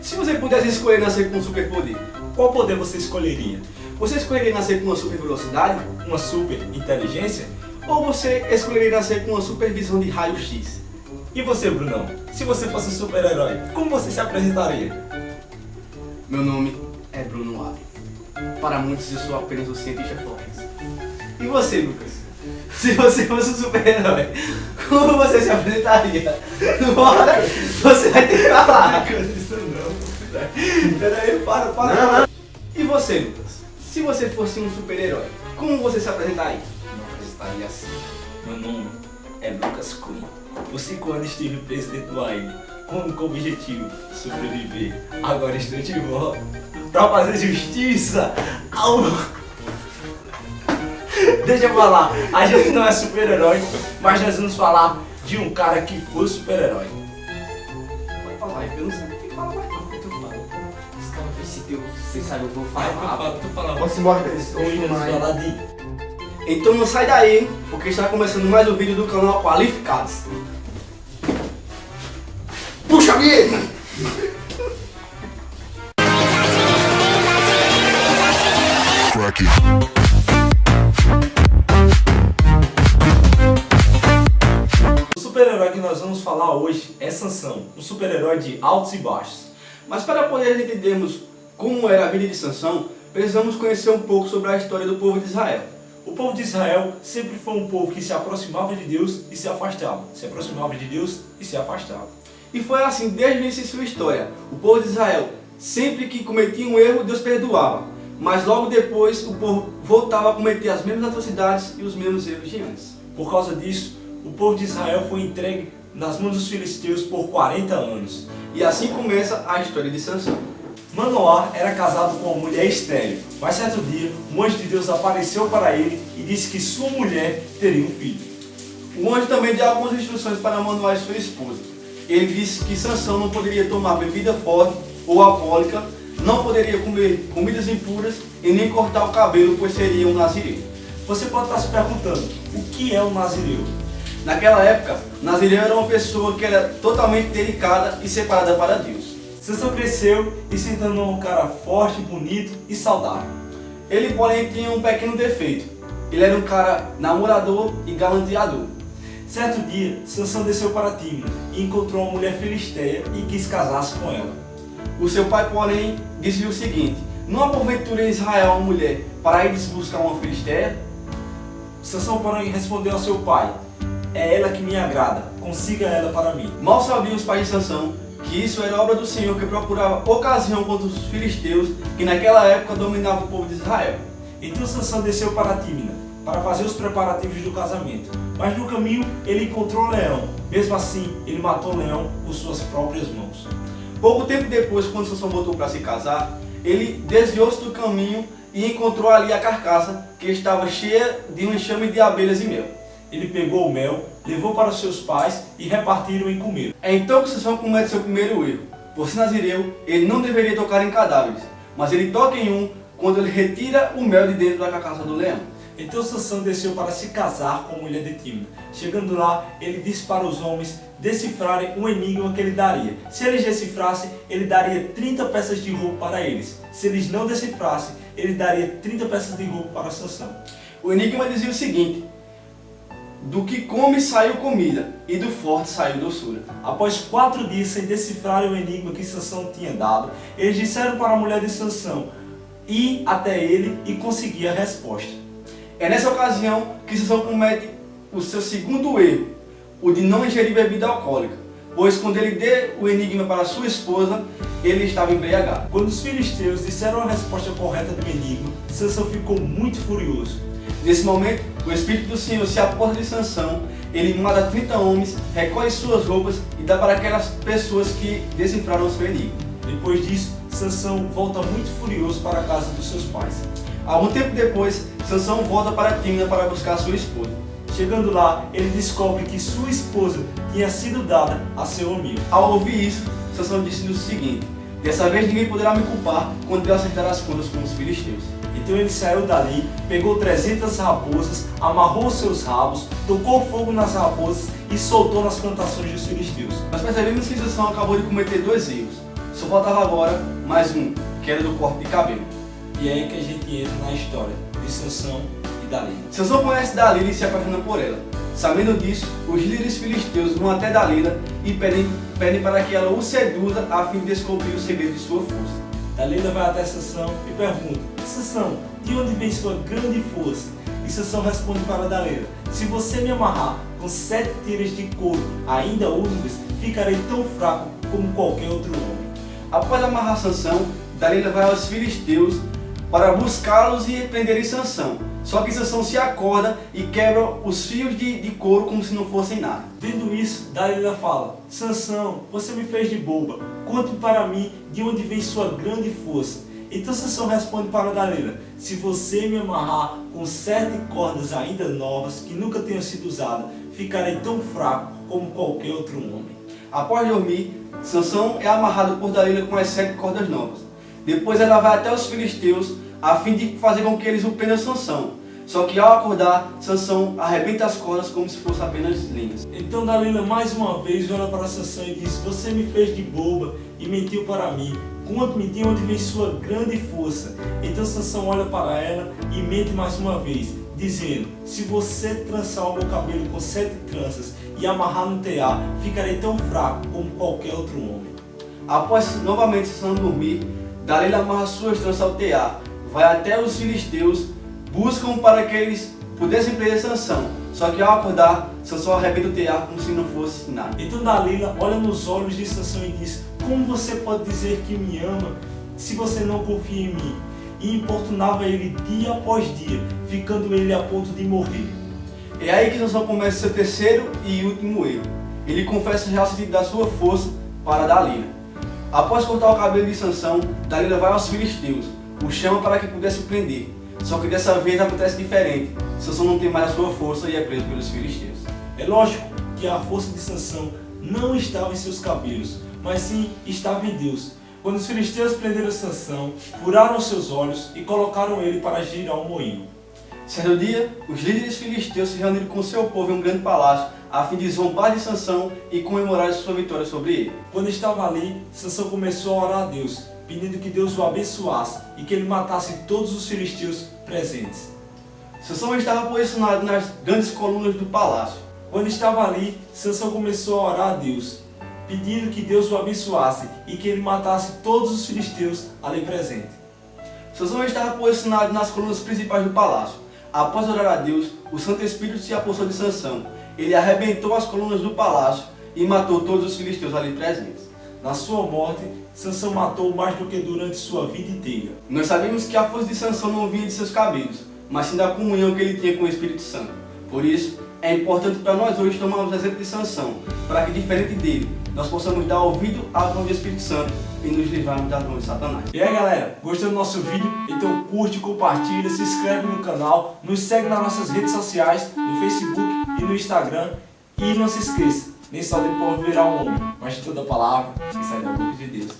Se você pudesse escolher nascer com um superpoder, Qual poder você escolheria? você escolheria nascer com uma super velocidade? Uma super inteligência? Ou você escolheria nascer com uma supervisão de raio-x? E você, Brunão? Se você fosse um super-herói, como você se apresentaria? Meu nome é Bruno Allen. Para muitos eu sou apenas um cientista forense. E você, Lucas? Se você fosse um super-herói, como você se apresentaria? Bora, você vai ter que falar. Isso não. Peraí, para. Não. E você, Lucas? Se você fosse um super-herói, como você se apresentaria? Não apresentaria assim. Meu nome é Lucas Cunha. Por 5 anos estive preso dentro do AIM, com o objetivo sobreviver. Agora estou de volta para fazer justiça ao... Deixa eu falar, a gente não é super-herói, mas nós vamos falar de um cara que foi super-herói. Pode falar, eu não sei. Tem que falar mais não. Tu fala. Os caras vê se você sabe, eu vou Vai, falar. tu fala. Vamos embora, Vamos falar de... Então não sai daí, porque está começando mais um vídeo do canal Qualificados. Puxa a vinheta! O super-herói que nós vamos falar hoje é Sansão, um super-herói de altos e baixos. Mas para poder entendermos como era a vida de Sansão, precisamos conhecer um pouco sobre a história do povo de Israel. O povo de Israel sempre foi um povo que se aproximava de Deus e se afastava. Se aproximava de Deus e se afastava. E foi assim desde o início de sua história. O povo de Israel, sempre que cometia um erro, Deus perdoava. Mas logo depois o povo voltava a cometer as mesmas atrocidades e os mesmos erros de antes. Por causa disso, o povo de Israel foi entregue nas mãos dos filisteus por 40 anos. E assim começa a história de Sansão. Manoá era casado com uma mulher estéril, mas certo dia, um anjo de Deus apareceu para ele e disse que sua mulher teria um filho. O anjo também deu algumas instruções para Manoá e sua esposa. Ele disse que Sansão não poderia tomar bebida forte ou alcoólica, não poderia comer comidas impuras e nem cortar o cabelo, pois seria um nazireu. Você pode estar se perguntando, o que é um nazireu? Naquela época, nazireu era uma pessoa que era totalmente dedicada e separada para Deus. Sansão cresceu e se tornou um cara forte, bonito e saudável. Ele, porém, tinha um pequeno defeito. Ele era um cara namorador e galanteador. Certo dia, Sansão desceu para Tímina e encontrou uma mulher filisteia e quis casar-se com ela. O seu pai, porém, disse-lhe o seguinte: não há porventura em Israel uma mulher para ir buscar uma filisteia? Sansão, porém, respondeu ao seu pai: é ela que me agrada, consiga ela para mim. Mal sabiam os pais de Sansão que isso era obra do Senhor, que procurava ocasião contra os filisteus, que naquela época dominavam o povo de Israel. Então Sansão desceu para Tímina para fazer os preparativos do casamento, mas no caminho ele encontrou o leão. Mesmo assim, ele matou o leão por suas próprias mãos. Pouco tempo depois, quando Sansão voltou para se casar, ele desviou-se do caminho e encontrou ali a carcaça, que estava cheia de um enxame de abelhas e mel. Ele pegou o mel, levou para os seus pais e repartiram e comeram. É então que Sansão comete seu primeiro erro. Por ser nazireu, ele não deveria tocar em cadáveres, mas ele toca em um quando ele retira o mel de dentro da carcaça do leão. Então Sansão desceu para se casar com a mulher de Tímina. Chegando lá, ele disse para os homens decifrarem um enigma que ele daria. Se eles decifrassem, ele daria 30 peças de roupa para eles. Se eles não decifrassem, ele daria 30 peças de roupa para Sansão. O enigma dizia o seguinte: do que come saiu comida, e do forte saiu doçura. Após 4 dias sem decifrarem o enigma que Sansão tinha dado, eles disseram para a mulher de Sansão ir até ele e conseguir a resposta. É nessa ocasião que Sansão comete o seu segundo erro, o de não ingerir bebida alcoólica, pois quando ele deu o enigma para sua esposa, ele estava embriagado. Quando os filisteus disseram a resposta correta do enigma, Sansão ficou muito furioso. Nesse momento, o Espírito do Senhor se aposta de Sansão, ele mata 30 homens, recolhe suas roupas e dá para aquelas pessoas que decifraram o seu enigma. Depois disso, Sansão volta muito furioso para a casa dos seus pais. Algum tempo depois, Sansão volta para Tímina para buscar sua esposa. Chegando lá, ele descobre que sua esposa tinha sido dada a seu amigo. Ao ouvir isso, Sansão disse-lhe o seguinte: dessa vez ninguém poderá me culpar quando eu acertar as contas com os filisteus. Então ele saiu dali, pegou 300 raposas, amarrou seus rabos, tocou fogo nas raposas e soltou nas plantações dos filisteus. Nós percebemos que Sansão acabou de cometer dois erros. Só faltava agora mais um, que era do corte de cabelo. E é aí que a gente entra na história de Sansão e Dalila. Sansão conhece Dalila e se apaixona por ela. Sabendo disso, os líderes filisteus vão até Dalila e pedem para que ela o seduza a fim de descobrir o segredo de sua força. Dalila vai até Sansão e pergunta: Sansão, de onde vem sua grande força? E Sansão responde para Dalila: se você me amarrar com 7 tiras de couro ainda úmidas, ficarei tão fraco como qualquer outro homem. Após amarrar Sansão, Dalila vai aos filisteus para buscá-los e prenderem Sansão. Só que Sansão se acorda e quebra os fios de couro como se não fossem nada. Vendo isso, Dalila fala: Sansão, você me fez de boba. Conte para mim de onde vem sua grande força. Então Sansão responde para Dalila: se você me amarrar com 7 cordas ainda novas que nunca tenham sido usadas, ficarei tão fraco como qualquer outro homem. Após dormir, Sansão é amarrado por Dalila com as 7 cordas novas. Depois ela vai até os filisteus a fim de fazer com que eles o prendam Sansão. Só que ao acordar, Sansão arrebenta as cordas como se fossem apenas linhas. Então Dalila mais uma vez olha para Sansão e diz: você me fez de boba e mentiu para mim. Conte-me de onde vem sua grande força. Então Sansão olha para ela e mente mais uma vez, dizendo: se você trançar o meu cabelo com 7 tranças e amarrar no tear, ficarei tão fraco como qualquer outro homem. Após novamente Sansão dormir, Dalila amarra suas tranças ao tear, vai até os filisteus, buscam para que eles pudessem prender Sansão. Só que ao acordar, Sansão arrebenta o tear como se não fosse nada. Então Dalila olha nos olhos de Sansão e diz: como você pode dizer que me ama se você não confia em mim? E importunava ele dia após dia, ficando ele a ponto de morrer. É aí que Sansão começa seu terceiro e último erro. Ele confessa o real sentido da sua força para Dalila. Após cortar o cabelo de Sansão, Dalila vai aos filisteus, o chama para que pudesse o prender. Só que dessa vez acontece diferente. Sansão não tem mais a sua força e é preso pelos filisteus. É lógico que a força de Sansão não estava em seus cabelos, mas sim estava em Deus. Quando os filisteus prenderam Sansão, furaram seus olhos e colocaram ele para girar um moinho. Certo dia, os líderes filisteus se reuniram com seu povo em um grande palácio, a fim de zombar de Sansão e comemorar sua vitória sobre ele. Quando estava ali, Sansão começou a orar a Deus, pedindo que Deus o abençoasse e que ele matasse todos os filisteus presentes. Sansão estava posicionado nas grandes colunas do palácio. Quando estava ali, Sansão começou a orar a Deus, pedindo que Deus o abençoasse e que ele matasse todos os filisteus ali presentes. Sansão estava posicionado nas colunas principais do palácio. Após orar a Deus, o Santo Espírito se apossou de Sansão. Ele arrebentou as colunas do palácio e matou todos os filisteus ali presentes. Na sua morte, Sansão matou mais do que durante sua vida inteira. Nós sabemos que a força de Sansão não vinha de seus cabelos, mas sim da comunhão que ele tinha com o Espírito Santo. Por isso, é importante para nós hoje tomarmos o exemplo de Sansão, para que, diferente dele, nós possamos dar ouvido à voz do Espírito Santo e nos livrarmos das mãos de Satanás. E aí galera, gostou do nosso vídeo? Então curte, compartilha, se inscreve no canal, nos segue nas nossas redes sociais, no Facebook e no Instagram. E não se esqueça, nem só de povo virar um homem, mas de toda palavra que sai da boca de Deus.